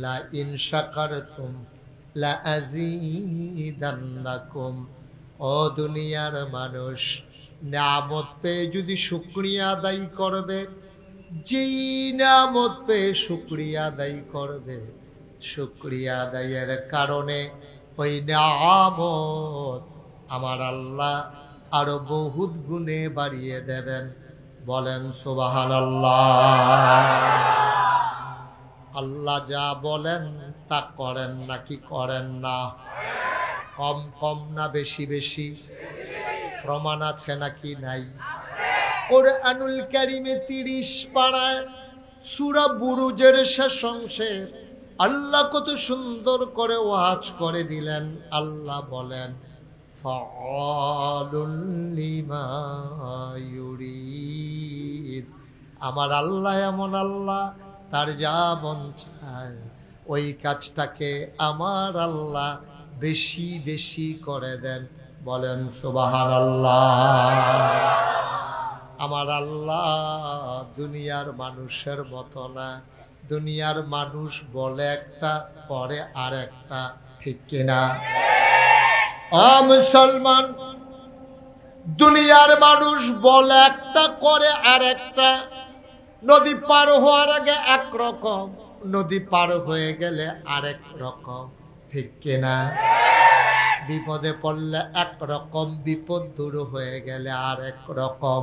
লা ইন শাকারতুম লা আযীদান্নাকুম। ও দুনিয়ার মানুষ, নিয়ামত পেয়ে যদি শুকরিয়া আদায় করবে, যেই নিয়ামত পেয়ে শুকরিয়া আদায় করবে, শুকরিয়া আদায়ের কারণে ওই নিয়ামত আমার আল্লাহ আরো বহুত গুণে বাড়িয়ে দেবেন। বলেন সুবহানাল্লাহ। আল্লাহ যা বলেন তা করেন নাকি করেন না? কম কম না বেশি বেশি? প্রমাণ আছে নাকি নাই? কোরআনুল কারীমে 30 পারায় সূরা বুরুজের শেষ অংশে আল্লাহ কত সুন্দর করে ওয়াজ করে দিলেন। আল্লাহ বলেন ফাআলুল লিমা ইউরিদ। আমার আল্লাহ এমন আল্লাহ, তার যা মন চায় ওই কাজটাকে আমার আল্লাহ বেশি বেশি করে দেন। বলেন সুবহানাল্লাহ। আমার আল্লাহ দুনিয়ার মানুষের মতো না। দুনিয়ার মানুষ বলে একটা করে আর একটা, ঠিক কিনা? ও মুসলমান, দুনিয়ার মানুষ বলে একটা করে আর একটা। নদী পার হওয়ার আগে একরকম, নদী পার হয়ে গেলে আরেক রকম। ঠিক কিনা? বিপদে পড়লে একরকম, বিপদ দূর হয়ে গেলে আর একরকম।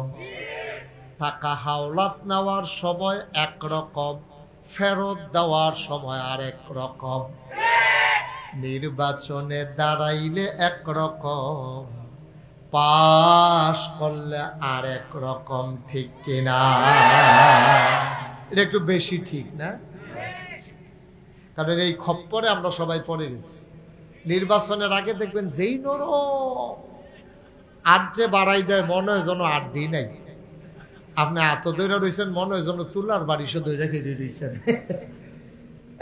টাকা হাওলাত নেওয়ার সময় একরকম, ফেরত দেওয়ার সময় আর একরকম। নির্বাচনে দাঁড়াইলে একরকম, পাশ করলে আর একরকম। ঠিক কিনা? এটা একটু বেশি ঠিক না? কারণ এই খপ্পরে আমরা সবাই পড়ে গেছি। নির্বাচনের আগে দেখবেন যেই নরম, আজ যে বাড়াই দেয় মনে হয় যেন 8 দিন নাই। আপনি এত দৈরা রয়েছেন মনে হয় যেন তুলার বাড়িশো দৈরা খেয়ে রয়েছেন।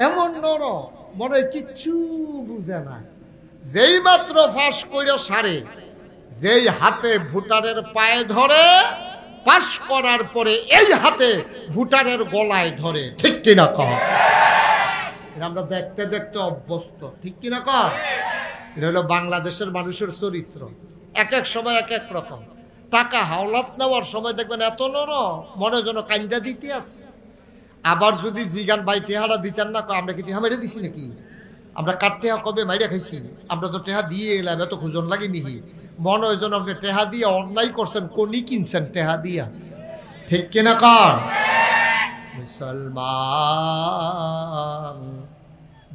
এমন নরম, মনে হয় কিচ্ছু বুঝে না। যেই মাত্র ফাঁস করে সারে, যেই হাতে ভোটারের পায়ে ধরে, পাশ করার পরে এই হাতে ভোটারের গলায় ধরে। ঠিক কিনা কহ? আমরা দেখতে দেখতে অভ্যস্ত। ঠিক কিনা কহ? এটা হলো বাংলাদেশের মানুষের চরিত্র। এক এক সময় এক এক রকম। টাকা হাওলাত নেওয়ার সময় দেখবেন এত নরম, মনে যেন কান্দা দিতে আছে। আবার যদি জিগান ভাই টেহারা দিতেন না, আমরা কি টেহা মেরে দিছি নাকি? আমরা কার টেহা কবে মাইরা খাইছি? আমরা তো টেহা দিয়ে এলাম, এত খুঁজন লাগেনি। মনে হয় যেন আপনি টেহা দিয়ে অন্যায় করছেন, কোনি কিনছেন টেহা দিয়া। ঠিক কিনা কর? মুসলমান,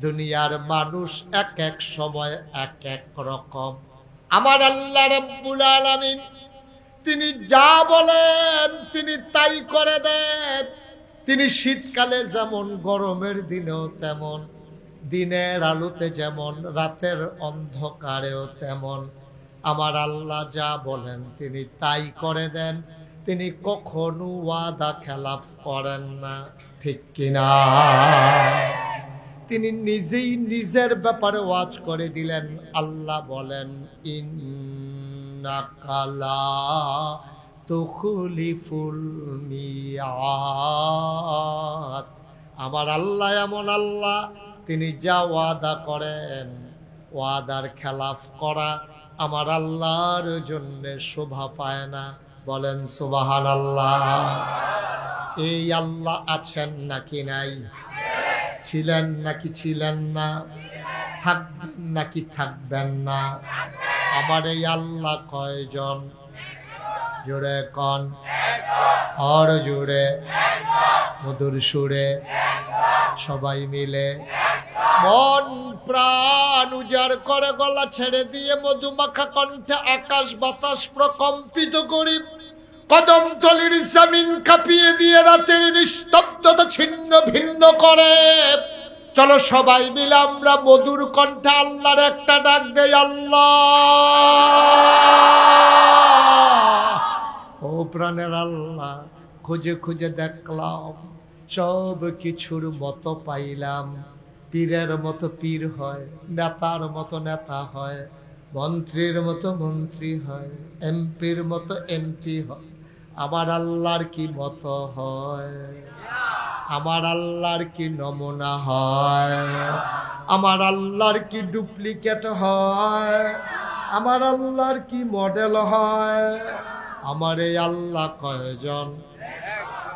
দুনিয়ার মানুষ এক এক সময় এক এক রকম। আমার আল্লাহ রাব্বুল আলামিন তিনি যা বলেন তিনি তাই করে দেন। তিনি শীতকালে যেমন, গরমের দিনেও তেমন, দিনের আলোতে যেমন, রাতের অন্ধকারেও তেমন। আমার আল্লাহ যা বলেন তিনি তাই করে দেন। তিনি কখনো ওয়াদা খেলাফ করেন না। ঠিক কিনা? তিনি নিজেই নিজের ব্যাপারে ওয়াজ করে দিলেন। আল্লাহ বলেন, ইন্নাকা লা তুখলিফুল মিয়াদ। আমার আল্লাহ এমন আল্লাহ, তিনি যা ওয়াদা করেন, ওয়াদার খেলাফ করা আমার আল্লাহর জন্য শোভা পায় না। বলেন সুবহানাল্লাহ। এই আল্লাহ আছেন নাকি নাই? ছিলেন নাকি ছিলেন না? থাকবেন নাকি থাকবেন না? আমার এই আল্লাহ কয়জন? জোরে কন, আর জোরে, মধুর সুরে, সবাই মিলে মন প্রাণ উজাড় করে গলা ছেড়ে দিয়ে মধুমাখা কণ্ঠে আকাশ বাতাস প্রকম্পিত করি, কদম তলির জমিন কাঁপিয়ে দিয়ে রাতের নিস্তব্ধতা ছিন্ন ভিন্ন করে। চলো সবাই মিলে আমরা মধুর কণ্ঠে আল্লাহর একটা ডাক দেই, আল্লাহ। ও প্রাণের আল্লাহ, খুঁজে খুঁজে দেখলাম, সব কিছুর মতো পাইলাম। পীরের মতো পীর হয়, নেতার মতো নেতা হয়, মন্ত্রীর মতো মন্ত্রী হয়, এমপির মতো এমপি হয়। আমার আল্লাহর কি মতো হয়? আমার আল্লাহর কি নমুনা হয়? আমার আল্লাহর কি ডুপ্লিকেট হয়? আমার আল্লাহর কি মডেল হয়? আমার এই আল্লাহ কয়জন?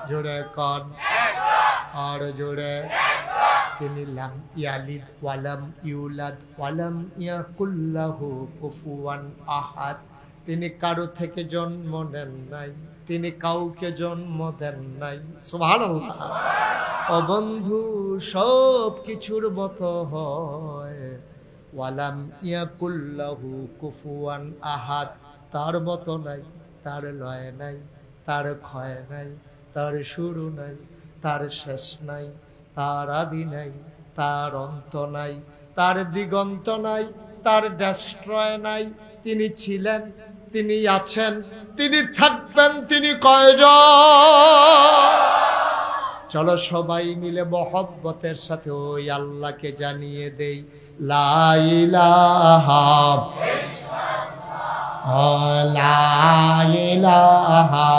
জোরে কন, আর জোরে। তিনি লাম ইয়ালিদ ওয়ালাম ইউলাদ ওয়ালাম ইয়াকুল লাহু কুফুয়ান আহাদ। তিনি কারো থেকে জন্ম নেন নাই, তিনি কাউকে জন্ম দেন নাই। সুবহানাল্লাহ। ও বন্ধু, সব কিছুর মতো হয়। ওয়ালাম ইয়াকুল লাহু কুফুয়ান আহাদ। তার মতো নাই, তার লয় নাই, তার ক্ষয় নাই, তার শুরু নাই, তার শেষ নাই, তার আদি নাই, তার অন্ত নাই, তার দিগন্ত নাই, তার ডেস্ট্রয় নাই। তিনি ছিলেন, তিনি আছেন, তিনি থাকবেন। তিনি কয়জন? চলো সবাই মিলে মহব্বতের সাথে ওই আল্লাহকে জানিয়ে দেই, লা ইলাহা লা ইলাহা।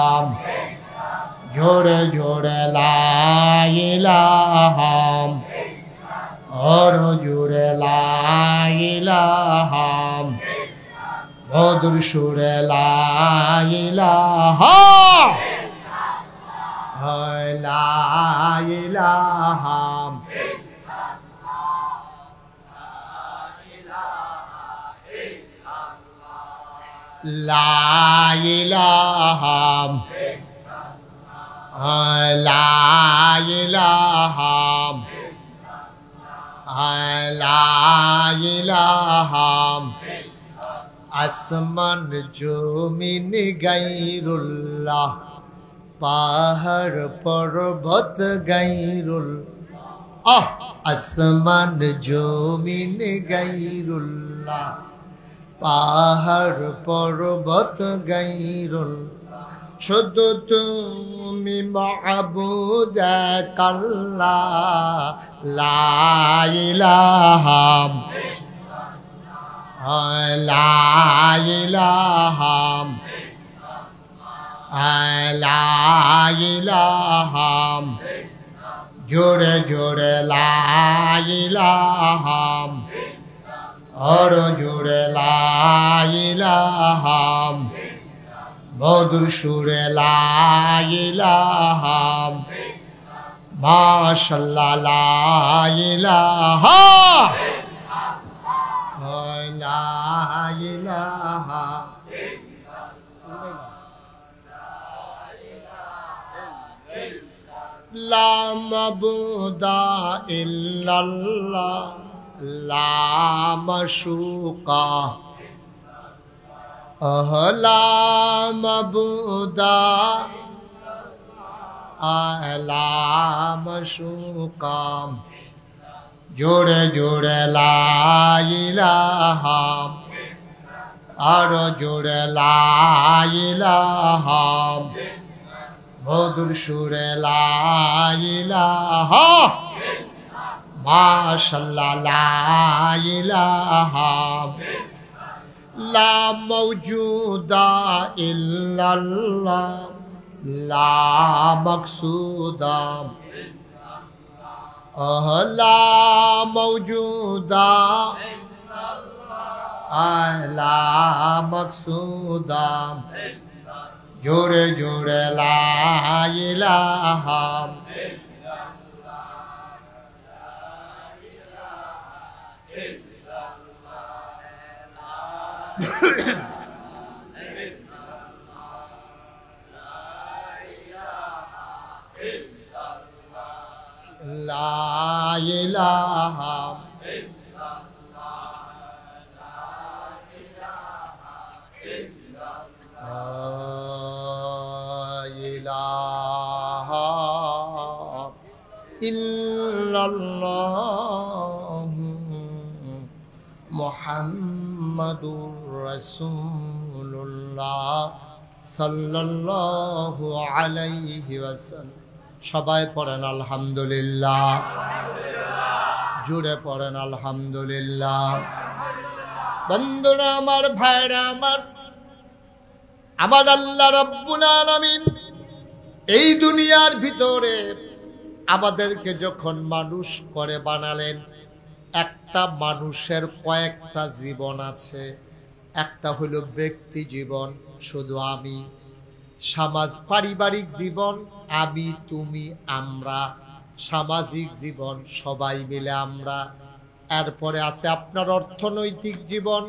জোরে জোরে লা ইলাহা, আর জোরে লা ইলাহা, মধুর সুরে লা ইলাহা, লা ইলাহা লা ইলাহা লা ইলাহা লা ইলাহা আসমান জমিন গায়রুল্লাহ পাহাড় পর্বত গায়রুল আসমান জমিন গায়রুল্লাহ পাহাড় পর্বত গায়রুল শুধু তুমি মাবুদ আল্লাহ লা ইলাহা লা ইলাহা লা ইলাহা জোরে জোরে লা ইলাহা আর জোরে লা ইলাহা মধুর সুরে লা ইলাহা মাশাআল্লাহ লা ইলাহা লা ইলাহা লা মাবুদা ইল্লাল্লাহ লা মাশুকা লা মাবুদা লা মাশুকা জোরে জোরে লা ইলাহা আর জোরে লা ইলাহা মধুর সুরে লা ইলাহা মাশাআল্লাহ লা ইলাহা লা মাওজুদা ইল্লাল্লাহ লা মাকসুদা লা মাওজুদা লা মাকসুদা জোরে জোরে লা ইলাহা লা ইলাহা ইল্লাল্লাহ মুহাম্মাদুর রাসূলুল্লাহ সাল্লাল্লাহু আলাইহি ওয়াসাল্লাম। সবাই পড়েন আলহামদুলিল্লাহ, জুড়ে পড়েন আলহামদুলিল্লাহ। বন্ধুরা আমার, ভাইরা আমার, আমার আল্লাহ রাব্বুল আলামিন এই দুনিয়ার ভিতরে আমাদেরকে যখন মানুষ করে বানালেন, একটা মানুষের কয়েকটা জীবন আছে। একটা হলো ব্যক্তি জীবন, শুধু আমি, সমাজ পারিবারিক জীবন আমি তুমি আমরা, সামাজিক জীবন সবাই মিলে আমরা। এরপরে আছে আপনার অর্থনৈতিক জীবন,